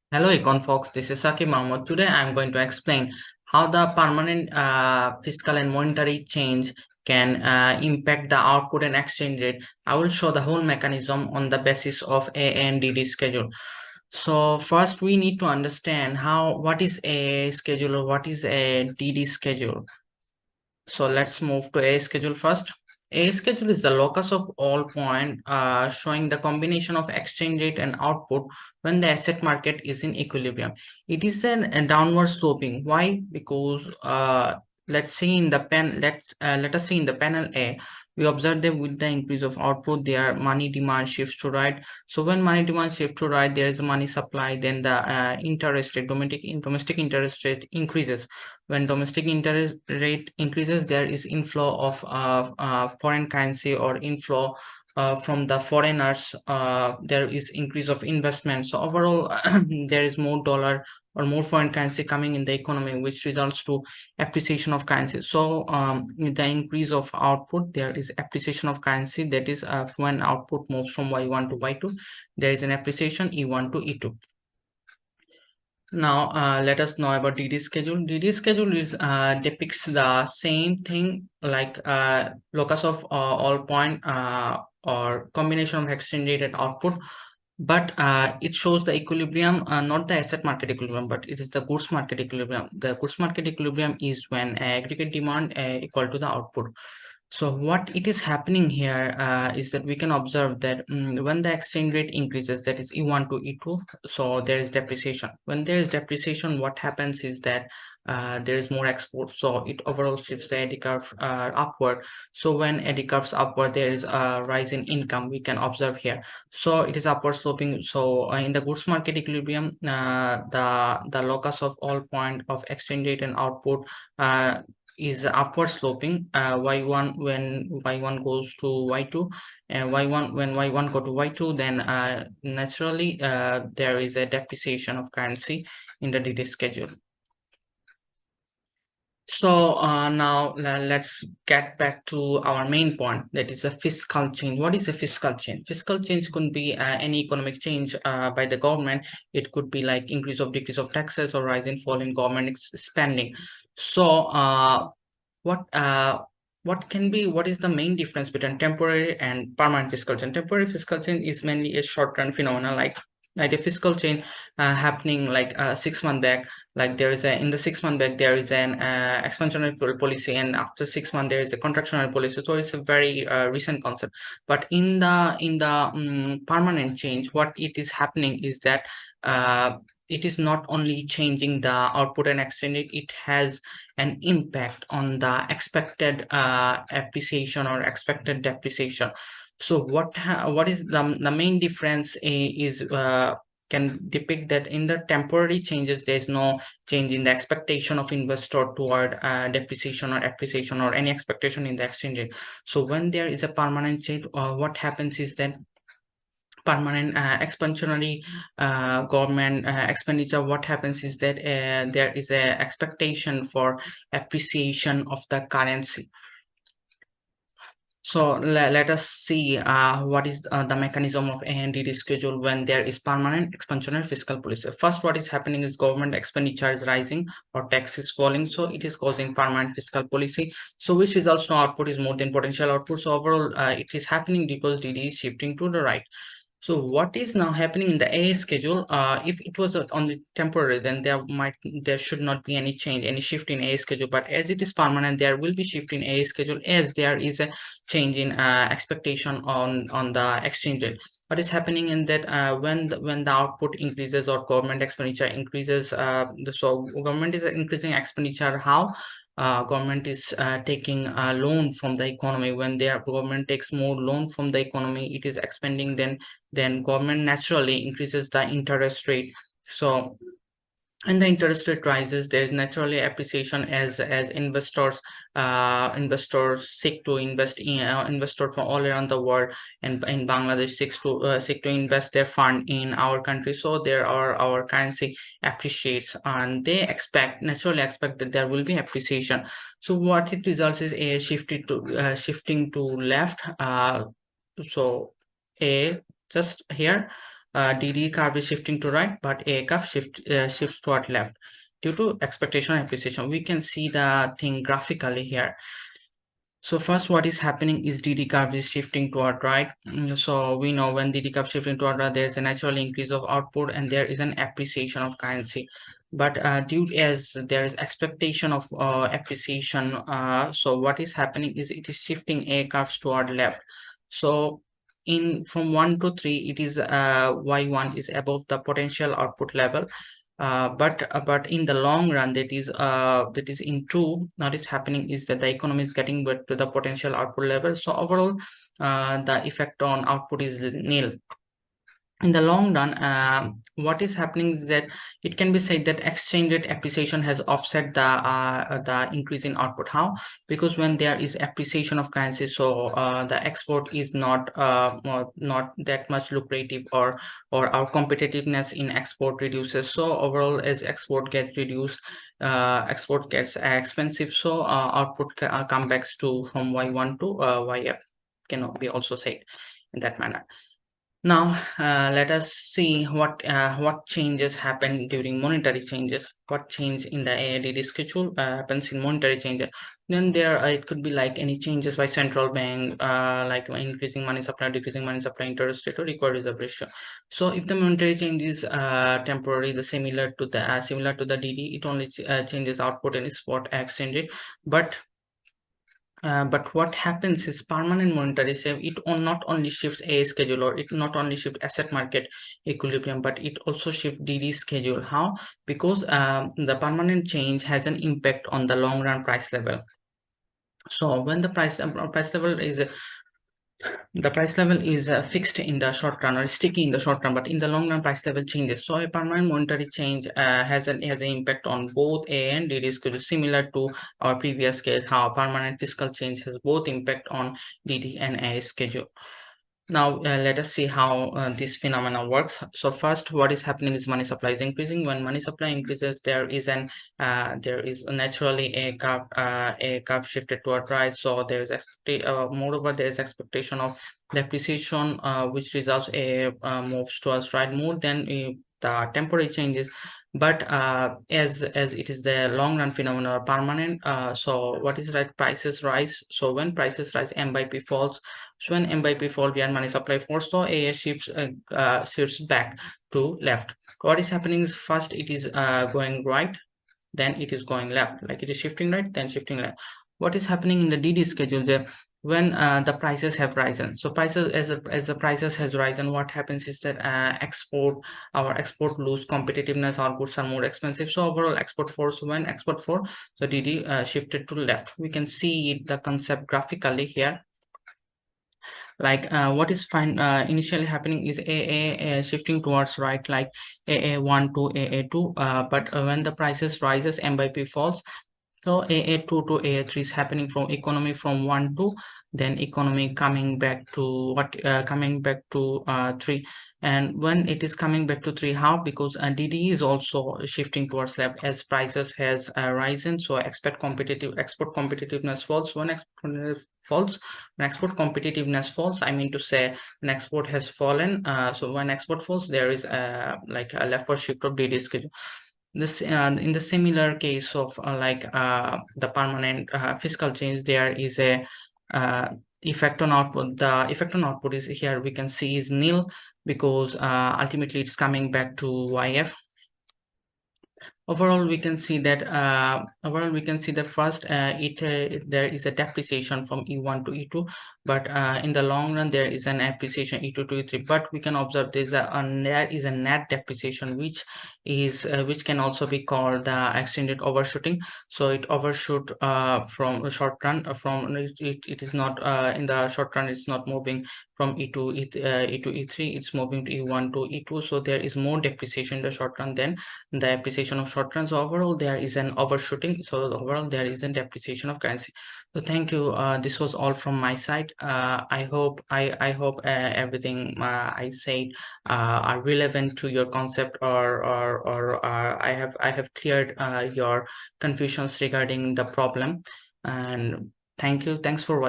Hello, Econ folks. This is Saki Mahmood. Today, I'm going to explain how the permanent fiscal and monetary change can impact the output and exchange rate. I will show the whole mechanism on the basis of A and DD schedule. So first, we need to understand what is a schedule or what is a DD schedule. So let's move to A schedule first. A schedule is the locus of all point showing the combination of exchange rate and output when the asset market is in equilibrium. It is a downward sloping. Why? Because let's see in the pen. Let us see in the panel A. We observe that with the increase of output, their money demand shifts to right. So when money demand shifts to right, there is a money supply. Then the interest rate, domestic interest rate increases. When domestic interest rate increases, there is inflow of foreign currency or inflow from the foreigners. There is increase of investment. So overall, there is more dollar or more foreign currency coming in the economy, which results to appreciation of currency. So the increase of output, there is appreciation of currency. That is when output moves from Y1 to Y2, there is an appreciation E1 to E2. Now, let us know about DD schedule. DD schedule is depicts the same thing like locus of all point or combination of exchange rate and output, but it shows the equilibrium, not the asset market equilibrium, but it is the goods market equilibrium. The goods market equilibrium is when aggregate demand equal to the output. So what it is happening here is that we can observe that when the exchange rate increases, that is E1 to E2, so there is depreciation. When there is depreciation, what happens is that there is more export, so it overall shifts the eddy curve upward. So when eddy curves upward, there is a rise in income we can observe here. So it is upward sloping. So in the goods market equilibrium, the locus of all point of exchange rate and output is upward sloping. Y1 when Y1 goes to Y2, and Y1 when Y1 go to Y2, then naturally there is a depreciation of currency in the DD schedule. So now let's get back to our main point, that is a fiscal change. What is a fiscal change? Fiscal change could be any economic change by the government. It could be like increase or decrease of taxes or rise and fall in government spending. So what is the main difference between temporary and permanent fiscal change? Temporary fiscal change is mainly a short-term phenomenon, like a fiscal change happening like 6 months back. Like there is a in the 6 month back there is an expansionary policy, and after 6 months there is a contractionary policy. So it's a very recent concept. But in the permanent change, what it is happening is that it is not only changing the output and exchange rate, it has an impact on the expected appreciation or expected depreciation. So what is the main difference is can depict that in the temporary changes there is no change in the expectation of investor toward depreciation or appreciation or any expectation in the exchange rate. So when there is a permanent change, what happens is that permanent expansionary government expenditure, what happens is that there is a expectation for appreciation of the currency. So let us see what is the mechanism of ANDD schedule when there is permanent expansionary fiscal policy. First, what is happening is government expenditure is rising or tax is falling, so it is causing permanent fiscal policy. So which results to output is more than potential output. So overall, it is happening because DD is shifting to the right. So what is now happening in the AA schedule? If it was only temporary, then there should not be any change, any shift in AA schedule. But as it is permanent, there will be shift in AA schedule as there is a change in expectation on the exchange rate. What is happening in that when the output increases or government expenditure increases, so government is increasing expenditure. How? Government is taking a loan from the economy. When their government takes more loan from the economy, it is expanding, then government naturally increases the interest rate. So and the interest rate rises, there is naturally appreciation as investors seek to invest in investors from all around the world, and in Bangladesh seek to invest their fund in our country. So there are our currency appreciates, and they naturally expect that there will be appreciation. So what it results is a shifting to left. So a just here DD curve is shifting to right, but AA curve shifts toward left due to expectation appreciation. We can see the thing graphically here. So first, what is happening is DD curve is shifting toward right. So we know when DD curve shifting toward right, there is a natural increase of output and there is an appreciation of currency. But due as there is expectation of appreciation, so what is happening is it is shifting A curves toward left. So in from 1 to 3, it is Y1 is above the potential output level. But in the long run, that is in two, what is happening is that the economy is getting back to the potential output level. So overall, the effect on output is nil. In the long run, what is happening is that it can be said that exchange rate appreciation has offset the increase in output. How? Because when there is appreciation of currency, so the export is not that much lucrative, or our competitiveness in export reduces. So overall, as export gets reduced, export gets expensive, so output come back to from Y1 to YF, cannot be also said in that manner. Now, let us see what changes happen during monetary changes. What change in the AIDD schedule happens in monetary changes. Then there it could be like any changes by central bank, like increasing money supply, decreasing money supply, interest rate, or required reserve ratio. So if the monetary change is temporary, similar to the DD, it only changes output and spot exchange rate. But what happens is permanent monetary save, not only shifts a schedule, or it not only shifts asset market equilibrium, but it also shifts DD schedule. How? Because the permanent change has an impact on the long run price level. So when the price level is fixed in the short run, or sticky in the short run, but in the long run price level changes. So a permanent monetary change has an impact on both A and DD schedule, similar to our previous case, how permanent fiscal change has both impact on DD and A schedule. Now let us see how this phenomenon works. So first, what is happening is money supply is increasing. When money supply increases, there is naturally a curve shifted toward right. So there is moreover there is expectation of depreciation, which results a moves towards right more than the temporary changes. But as it is the long run phenomenon or permanent, so what is right? Prices rise. So when prices rise, M by P falls. So when M by P falls, and money supply falls, so A shifts back to left. What is happening is first it is going right, then it is going left, like it is shifting right, then shifting left. What is happening in the DD schedule there? When the prices have risen, so prices as the prices has risen, what happens is that our export lose competitiveness, our goods are more expensive, so overall export falls. When export fall, so DD shifted to left. We can see the concept graphically here. Like what is fine initially happening is AA shifting towards right, like AA1 to AA2, but when the prices rises, M by P falls. So AA2 to AA3 is happening from economy from 1 to, then economy coming back to 3. And when it is coming back to 3, how? Because DD is also shifting towards left as prices has risen. So export competitiveness falls. When export competitiveness falls, I mean to say when export has fallen. So when export falls, there is like a leftward shift of DD schedule. This in the similar case of the permanent fiscal change, there is a effect on output. The effect on output is here, we can see, is nil, because ultimately it's coming back to YF. Overall we can see that first there is a depreciation from E1 to E2, but in the long run there is an appreciation E2 to E3. But we can observe there is a net depreciation, which can also be called the extended overshooting. So it overshoot from a short run, it is not in the short run, it's not moving from E2 E3, it's moving to E1 to E2. So there is more depreciation in the short run than the appreciation of short run. So overall there is an overshooting, so overall there is a depreciation of currency. So thank you. This was all from my side. I hope everything I said are relevant to your concept, or I have cleared your confusions regarding the problem. And thanks for watching.